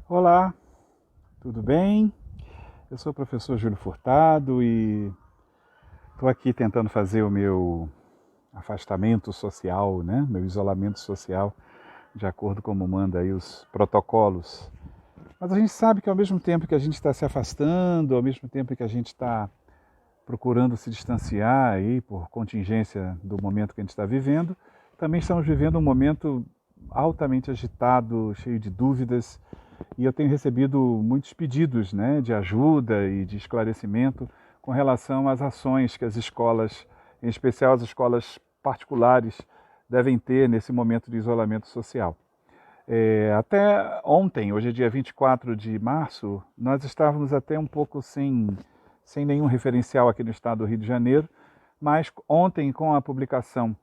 Olá, tudo bem? Eu sou o professor Júlio Furtado e estou aqui tentando fazer o meu afastamento social, né? Meu isolamento social, de acordo com como manda aí os protocolos. Mas a gente sabe que ao mesmo tempo que a gente está se afastando, ao mesmo tempo que a gente está procurando se distanciar aí por contingência do momento que a gente está vivendo, também estamos vivendo um momento altamente agitado, cheio de dúvidas, e eu tenho recebido muitos pedidos, né, de ajuda e de esclarecimento com relação às ações que as escolas, em especial as escolas particulares, devem ter nesse momento de isolamento social. Até ontem, hoje é dia 24 de março, nós estávamos até um pouco sem nenhum referencial aqui no estado do Rio de Janeiro, mas ontem, com a publicação,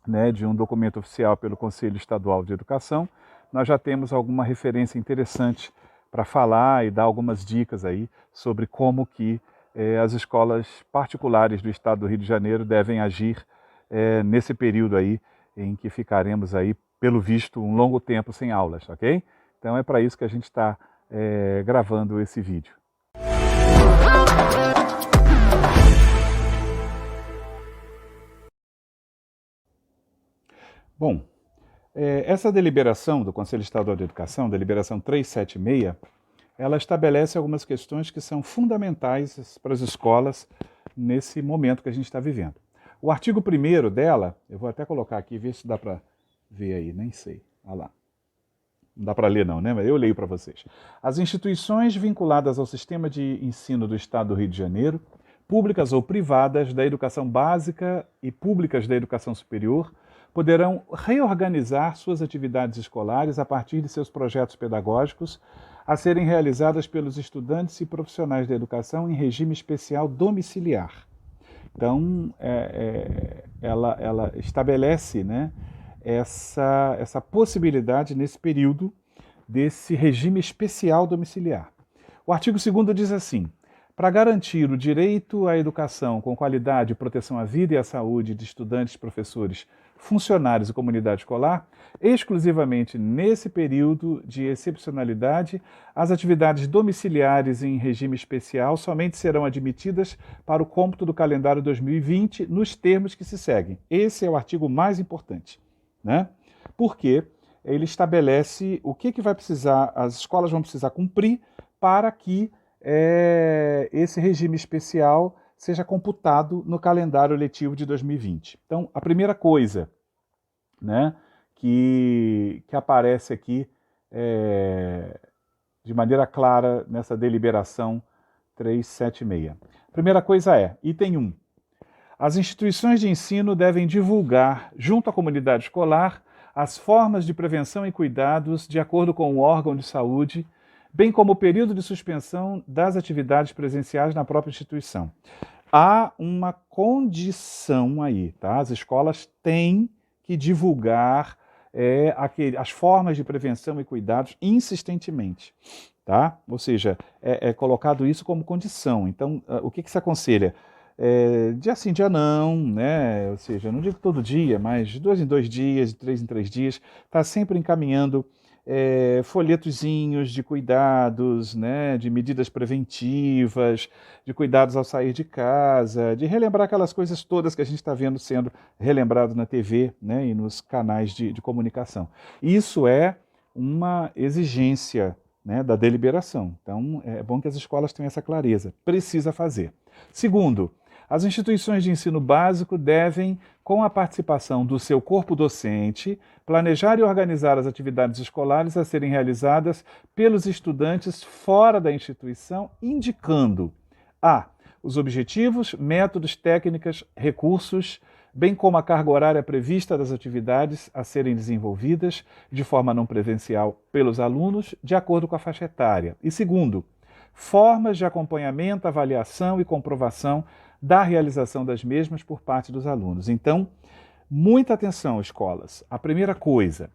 né, de um documento oficial pelo Conselho Estadual de Educação, nós já temos alguma referência interessante para falar e dar algumas dicas aí sobre como que as escolas particulares do estado do Rio de Janeiro devem agir nesse período aí em que ficaremos aí, pelo visto, um longo tempo sem aulas, ok? Então é para isso que a gente está gravando esse vídeo. Bom, essa deliberação do Conselho Estadual de Educação, deliberação 376, ela estabelece algumas questões que são fundamentais para as escolas nesse momento que a gente está vivendo. O artigo 1º dela, eu vou até colocar aqui, ver se dá para ver aí, nem sei. Olha lá. Não dá para ler não, né? Mas eu leio para vocês. As instituições vinculadas ao sistema de ensino do Estado do Rio de Janeiro, públicas ou privadas da educação básica e públicas da educação superior, poderão reorganizar suas atividades escolares a partir de seus projetos pedagógicos a serem realizadas pelos estudantes e profissionais da educação em regime especial domiciliar. Então, ela estabelece, né, essa possibilidade nesse período desse regime especial domiciliar. O artigo 2º diz assim: para garantir o direito à educação com qualidade e proteção à vida e à saúde de estudantes, professores, funcionários e comunidade escolar, exclusivamente nesse período de excepcionalidade, as atividades domiciliares em regime especial somente serão admitidas para o cômputo do calendário 2020 nos termos que se seguem. Esse é o artigo mais importante, né? Porque ele estabelece o que vai precisar, as escolas vão precisar cumprir para que esse regime especial seja computado no calendário letivo de 2020. Então, a primeira coisa, né, que aparece aqui de maneira clara nessa deliberação 376. A primeira coisa é, item 1, as instituições de ensino devem divulgar, junto à comunidade escolar, as formas de prevenção e cuidados de acordo com o órgão de saúde, bem como o período de suspensão das atividades presenciais na própria instituição. Há uma condição aí, tá? As escolas têm que divulgar as formas de prevenção e cuidados insistentemente, tá? Ou seja, é colocado isso como condição. Então, o que se aconselha? Dia sim, dia não, né? Ou seja, não digo todo dia, mas de 2 em 2 dias, de 3 em 3 dias, está sempre encaminhando folhetozinhos de cuidados, né, de medidas preventivas, de cuidados ao sair de casa, de relembrar aquelas coisas todas que a gente está vendo sendo relembrado na TV, né, e nos canais de comunicação. Isso é uma exigência, né, da deliberação. Então, é bom que as escolas tenham essa clareza. Precisa fazer. Segundo, as instituições de ensino básico devem, com a participação do seu corpo docente, planejar e organizar as atividades escolares a serem realizadas pelos estudantes fora da instituição, indicando a. Os objetivos, métodos, técnicas, recursos, bem como a carga horária prevista das atividades a serem desenvolvidas de forma não presencial pelos alunos, de acordo com a faixa etária. E segundo, formas de acompanhamento, avaliação e comprovação da realização das mesmas por parte dos alunos. Então, muita atenção, escolas. A primeira coisa,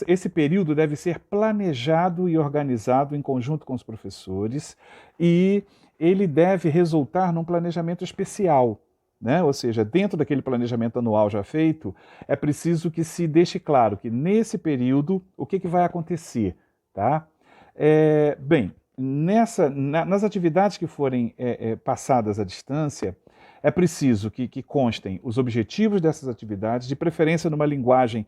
esse período deve ser planejado e organizado em conjunto com os professores e ele deve resultar num planejamento especial, né? Ou seja, dentro daquele planejamento anual já feito, é preciso que se deixe claro que nesse período o que vai acontecer, tá? Bem, nas atividades que forem passadas à distância, é preciso que constem os objetivos dessas atividades, de preferência numa linguagem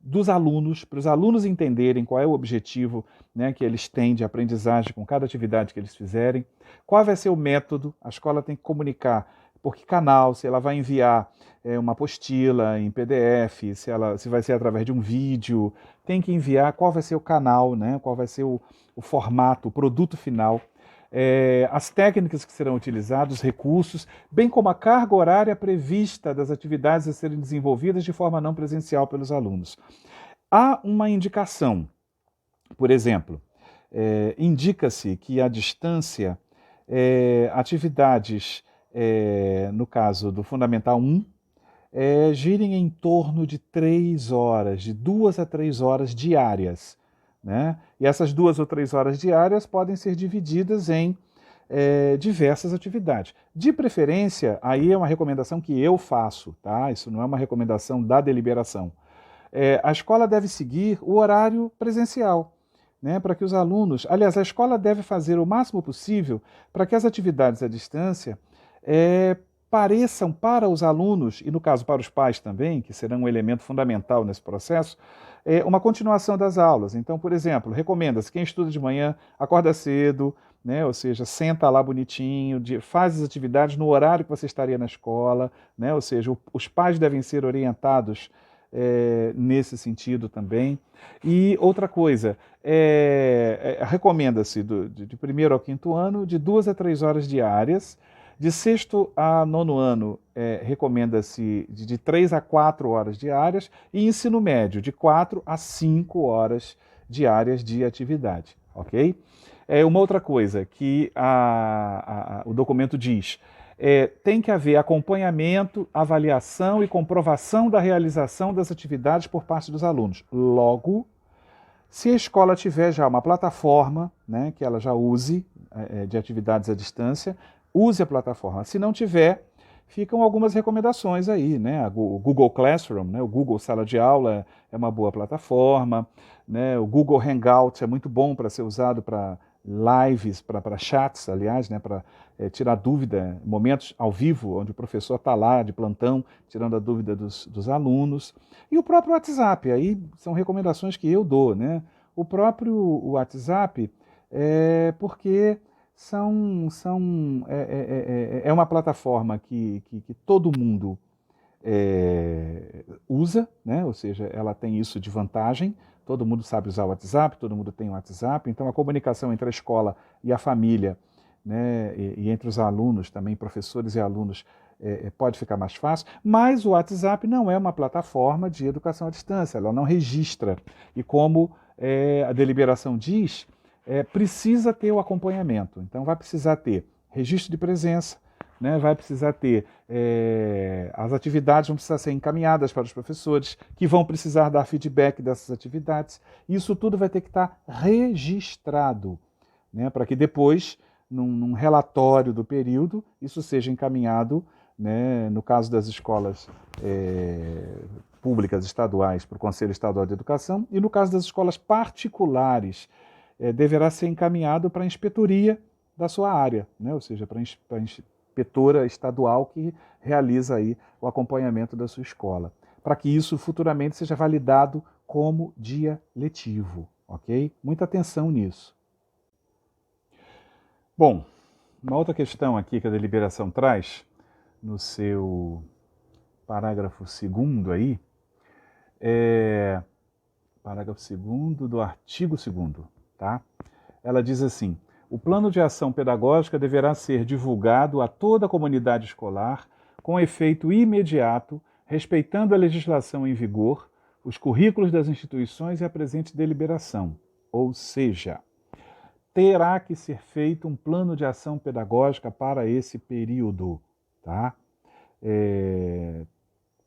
dos alunos, para os alunos entenderem qual é o objetivo, né, que eles têm de aprendizagem com cada atividade que eles fizerem, qual vai ser o método, a escola tem que comunicar por que canal, se ela vai enviar uma apostila em PDF, se vai ser através de um vídeo, tem que enviar qual vai ser o canal, né, qual vai ser o formato, o produto final, as técnicas que serão utilizadas, os recursos, bem como a carga horária prevista das atividades a serem desenvolvidas de forma não presencial pelos alunos. Há uma indicação, por exemplo, indica-se que à distância, atividades, no caso do Fundamental 1, girem em torno de 3 horas, de 2 a 3 horas diárias, né? E essas 2 ou 3 horas diárias podem ser divididas em diversas atividades. De preferência, aí é uma recomendação que eu faço, tá? Isso não é uma recomendação da deliberação. A escola deve seguir o horário presencial, né? Para que os alunos... Aliás, a escola deve fazer o máximo possível para que as atividades à distância pareçam para os alunos, e no caso para os pais também, que serão um elemento fundamental nesse processo, uma continuação das aulas. Então, por exemplo, recomenda-se quem estuda de manhã, acorda cedo, né? Ou seja, senta lá bonitinho, faz as atividades no horário que você estaria na escola, né? Ou seja, os pais devem ser orientados nesse sentido também. E outra coisa, recomenda-se de primeiro ao quinto ano, de 2 a 3 horas diárias. De sexto a nono ano, recomenda-se de 3 a 4 horas diárias, e ensino médio, de 4 a 5 horas diárias de atividade, ok? Uma outra coisa que o documento diz, tem que haver acompanhamento, avaliação e comprovação da realização das atividades por parte dos alunos. Logo, se a escola tiver já uma plataforma, né, que ela já use de atividades à distância, use a plataforma. Se não tiver, ficam algumas recomendações aí, né? O Google Classroom, né? O Google Sala de Aula é uma boa plataforma, né? O Google Hangout é muito bom para ser usado para lives, para chats, aliás, né? Para tirar dúvida, momentos ao vivo, onde o professor está lá de plantão, tirando a dúvida dos alunos. E o próprio WhatsApp, aí são recomendações que eu dou, né? O próprio WhatsApp, porque é uma plataforma que todo mundo usa, né? Ou seja, ela tem isso de vantagem, todo mundo sabe usar o WhatsApp, todo mundo tem o WhatsApp, então a comunicação entre a escola e a família, né? E entre os alunos também, professores e alunos, pode ficar mais fácil, mas o WhatsApp não é uma plataforma de educação à distância, ela não registra, e como a deliberação diz, precisa ter o acompanhamento. Então vai precisar ter registro de presença, né? Vai precisar ter as atividades vão precisar ser encaminhadas para os professores, que vão precisar dar feedback dessas atividades. Isso tudo vai ter que estar registrado, né? Para que depois, num relatório do período, isso seja encaminhado, né? No caso das escolas públicas estaduais, para o Conselho Estadual de Educação, e no caso das escolas particulares, deverá ser encaminhado para a inspetoria da sua área, né? Ou seja, para a inspetora estadual que realiza aí o acompanhamento da sua escola, para que isso futuramente seja validado como dia letivo, ok? Muita atenção nisso. Bom, uma outra questão aqui que a deliberação traz, no seu parágrafo 2º aí, parágrafo 2º do artigo 2º, tá? Ela diz assim: o plano de ação pedagógica deverá ser divulgado a toda a comunidade escolar com efeito imediato, respeitando a legislação em vigor, os currículos das instituições e a presente deliberação. Ou seja, terá que ser feito um plano de ação pedagógica para esse período, tá?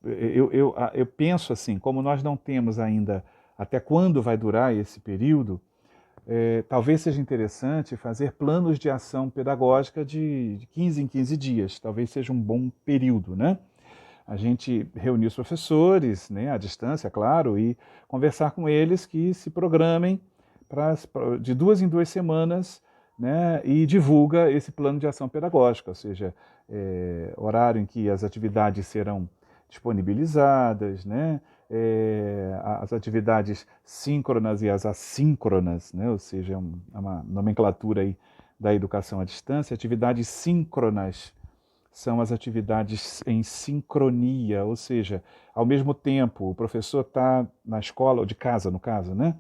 Eu penso assim, como nós não temos ainda até quando vai durar esse período, talvez seja interessante fazer planos de ação pedagógica de 15 em 15 dias, talvez seja um bom período, né? A gente reunir os professores, né, à distância, claro, e conversar com eles que se programem de 2 em 2 semanas, né, e divulga esse plano de ação pedagógica, ou seja, horário em que as atividades serão disponibilizadas, né, as atividades síncronas e as assíncronas, né, ou seja, é uma nomenclatura aí da educação à distância. Atividades síncronas são as atividades em sincronia, ou seja, ao mesmo tempo o professor está na escola, ou de casa no caso, né?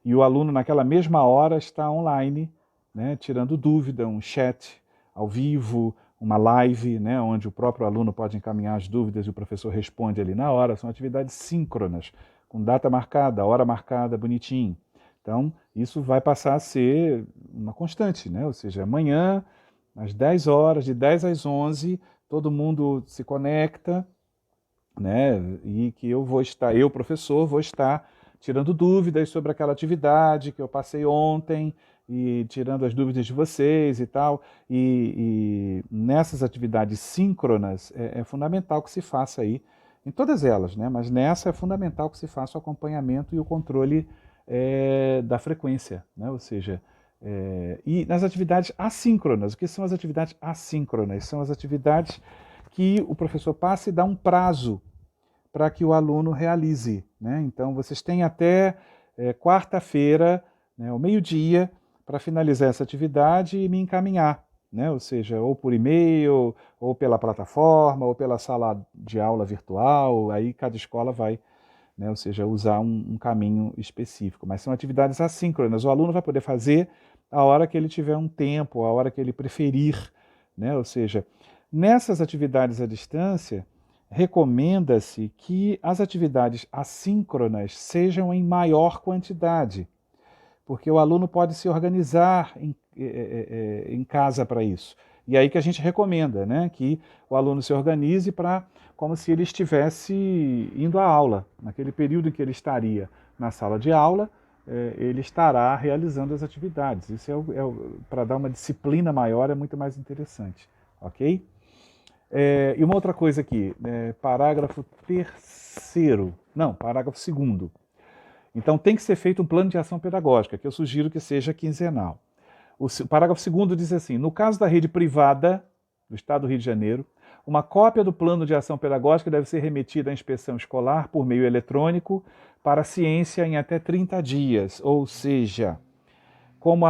E o aluno naquela mesma hora está online, né? Tirando dúvida, um chat ao vivo, uma live, né? Onde o próprio aluno pode encaminhar as dúvidas e o professor responde ali na hora. São atividades síncronas, com data marcada, hora marcada, bonitinho. Então, isso vai passar a ser uma constante, né? Ou seja, amanhã às 10 horas, de 10 às 11, todo mundo se conecta, né? E que eu, professor, vou estar tirando dúvidas sobre aquela atividade que eu passei ontem e tirando as dúvidas de vocês e tal. E nessas atividades síncronas é fundamental que se faça aí, em todas elas, né? Mas nessa é fundamental que se faça o acompanhamento e o controle da frequência, né? Ou seja, e nas atividades assíncronas, o que são as atividades assíncronas? São as atividades que o professor passa e dá um prazo para que o aluno realize, né? Então, vocês têm até quarta-feira, né, ao meio-dia, para finalizar essa atividade e me encaminhar, né? Ou seja, ou por e-mail, ou pela plataforma, ou pela sala de aula virtual, aí cada escola vai, né, ou seja, usar um caminho específico. Mas são atividades assíncronas, o aluno vai poder fazer a hora que ele tiver um tempo, a hora que ele preferir, né? Ou seja, nessas atividades à distância, recomenda-se que as atividades assíncronas sejam em maior quantidade, porque o aluno pode se organizar em casa para isso. E aí que a gente recomenda, né, que o aluno se organize como se ele estivesse indo à aula. Naquele período em que ele estaria na sala de aula, ele estará realizando as atividades. Isso para dar uma disciplina maior, é muito mais interessante, ok? E uma outra coisa aqui, parágrafo 3º, não, parágrafo 2º. Então tem que ser feito um plano de ação pedagógica, que eu sugiro que seja quinzenal. O parágrafo 2º diz assim: no caso da rede privada do Estado do Rio de Janeiro, uma cópia do plano de ação pedagógica deve ser remetida à inspeção escolar por meio eletrônico para a ciência em até 30 dias, ou seja, como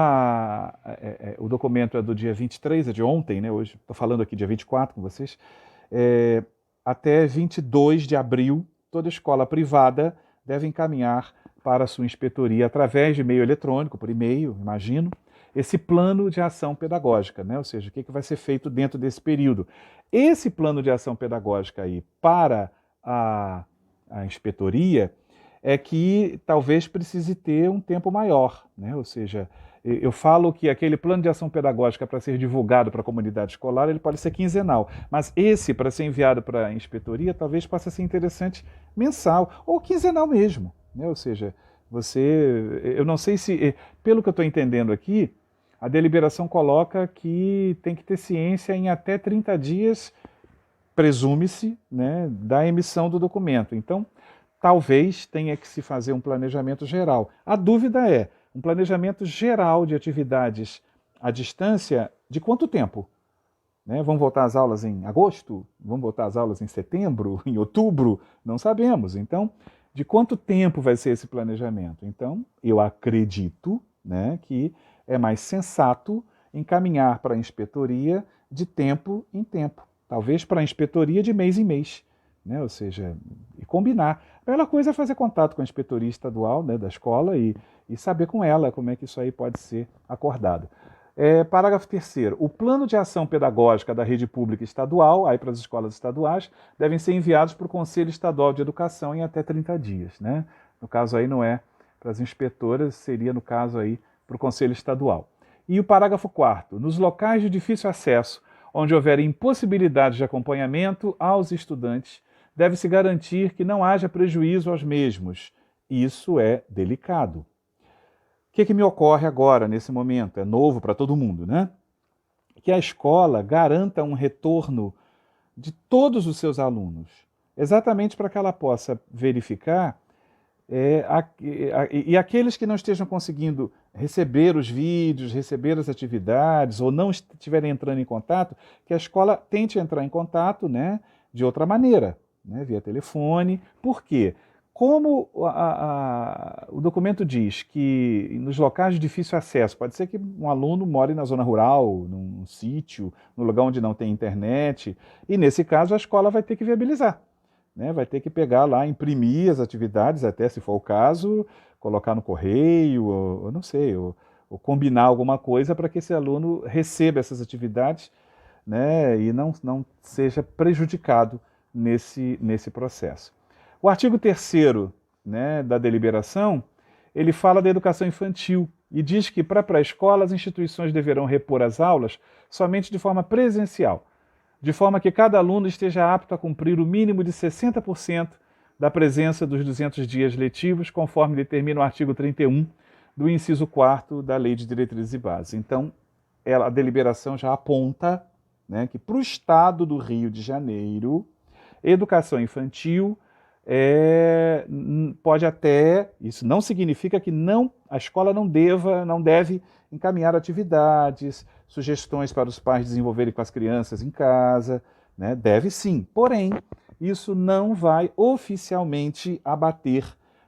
o documento é do dia 23, é de ontem, né? Hoje estou falando aqui dia 24 com vocês, até 22 de abril, toda escola privada deve encaminhar para a sua inspetoria, através de meio eletrônico, por e-mail, imagino, esse plano de ação pedagógica, né? Ou seja, o que vai ser feito dentro desse período. Esse plano de ação pedagógica aí para a inspetoria é que talvez precise ter um tempo maior, né? Ou seja, eu falo que aquele plano de ação pedagógica para ser divulgado para a comunidade escolar, ele pode ser quinzenal, mas esse, para ser enviado para a inspetoria, talvez possa ser interessante mensal, ou quinzenal mesmo, né? Ou seja, eu não sei se, pelo que eu estou entendendo aqui, a deliberação coloca que tem que ter ciência em até 30 dias, presume-se, né, da emissão do documento. Então, talvez tenha que se fazer um planejamento geral. A dúvida é, um planejamento geral de atividades à distância, de quanto tempo? Né? Vão voltar às aulas em agosto? Vão voltar às aulas em setembro? Em outubro? Não sabemos. Então, de quanto tempo vai ser esse planejamento? Então, eu acredito, né, que é mais sensato encaminhar para a inspetoria de tempo em tempo. Talvez para a inspetoria de mês em mês, né? Ou seja, e combinar. A melhor coisa é fazer contato com a inspetoria estadual, né, da escola e saber com ela como é que isso aí pode ser acordado. Parágrafo 3º. O plano de ação pedagógica da rede pública estadual, aí para as escolas estaduais, devem ser enviados para o Conselho Estadual de Educação em até 30 dias. Né? No caso aí não é para as inspetoras, seria no caso aí para o Conselho Estadual. E o parágrafo 4º. Nos locais de difícil acesso, onde houver impossibilidade de acompanhamento aos estudantes, deve-se garantir que não haja prejuízo aos mesmos. Isso é delicado. que me ocorre agora, nesse momento? É novo para todo mundo, né? Que a escola garanta um retorno de todos os seus alunos, exatamente para que ela possa verificar e aqueles que não estejam conseguindo receber os vídeos, receber as atividades, ou não estiverem entrando em contato, que a escola tente entrar em contato, né, de outra maneira, né, via telefone. Por quê? Como o documento diz que nos locais de difícil acesso, pode ser que um aluno more na zona rural, num sítio, no lugar onde não tem internet, e nesse caso a escola vai ter que viabilizar. Né, vai ter que pegar lá, imprimir as atividades, até se for o caso, colocar no correio, ou não sei, ou combinar alguma coisa para que esse aluno receba essas atividades, né, e não seja prejudicado nesse processo. O artigo 3º, né, da deliberação, ele fala da educação infantil e diz que para a pré-escola as instituições deverão repor as aulas somente de forma presencial, de forma que cada aluno esteja apto a cumprir o mínimo de 60% da presença dos 200 dias letivos, conforme determina o artigo 31 do inciso 4º da Lei de Diretrizes e Bases. Então, a deliberação já aponta, né, que para o Estado do Rio de Janeiro, educação infantil pode até, isso não significa que a escola não deve encaminhar atividades, sugestões para os pais desenvolverem com as crianças em casa, né? Deve sim, porém, isso não vai oficialmente abater,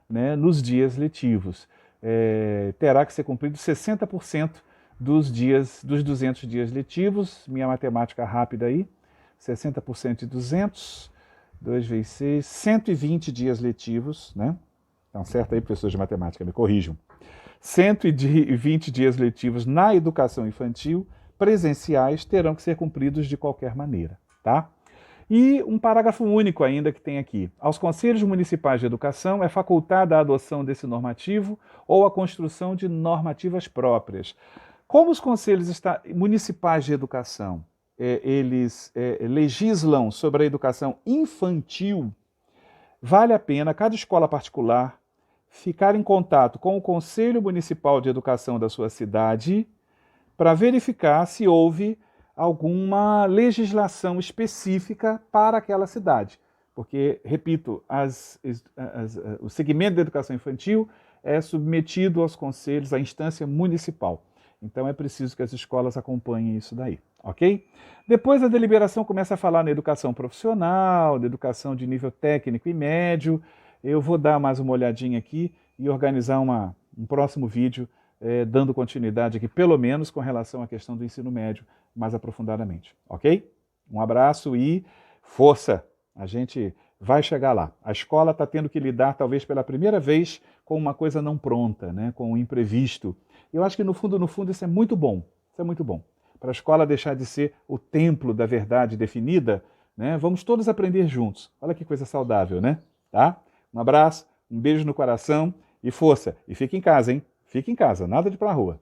né, nos dias letivos. Terá que ser cumprido 60% dos 200 dias letivos, minha matemática rápida aí, 60% de 200, 2 vezes 6, 120 dias letivos, né? Então, certo aí, professores de matemática, me corrijam. 120 dias letivos na educação infantil, presenciais, terão que ser cumpridos de qualquer maneira, tá? E um parágrafo único ainda que tem aqui. Aos conselhos municipais de educação é facultada a adoção desse normativo ou a construção de normativas próprias. Como os conselhos municipais de educação eles legislam sobre a educação infantil, vale a pena cada escola particular ficar em contato com o Conselho Municipal de Educação da sua cidade para verificar se houve alguma legislação específica para aquela cidade. Porque, repito, o segmento da educação infantil é submetido aos conselhos, à instância municipal. Então é preciso que as escolas acompanhem isso daí, ok? Depois a deliberação começa a falar na educação profissional, na educação de nível técnico e médio. Eu vou dar mais uma olhadinha aqui e organizar um próximo vídeo dando continuidade aqui, pelo menos com relação à questão do ensino médio, mais aprofundadamente, ok? Um abraço e força! A gente vai chegar lá. A escola está tendo que lidar, talvez pela primeira vez, com uma coisa não pronta, né? Com o imprevisto. Eu acho que, no fundo, isso é muito bom. Isso é muito bom. Para a escola deixar de ser o templo da verdade definida, né? Vamos todos aprender juntos. Olha que coisa saudável, né? Tá? Um abraço, um beijo no coração e força. E fique em casa, hein? Fique em casa, nada de ir para a rua.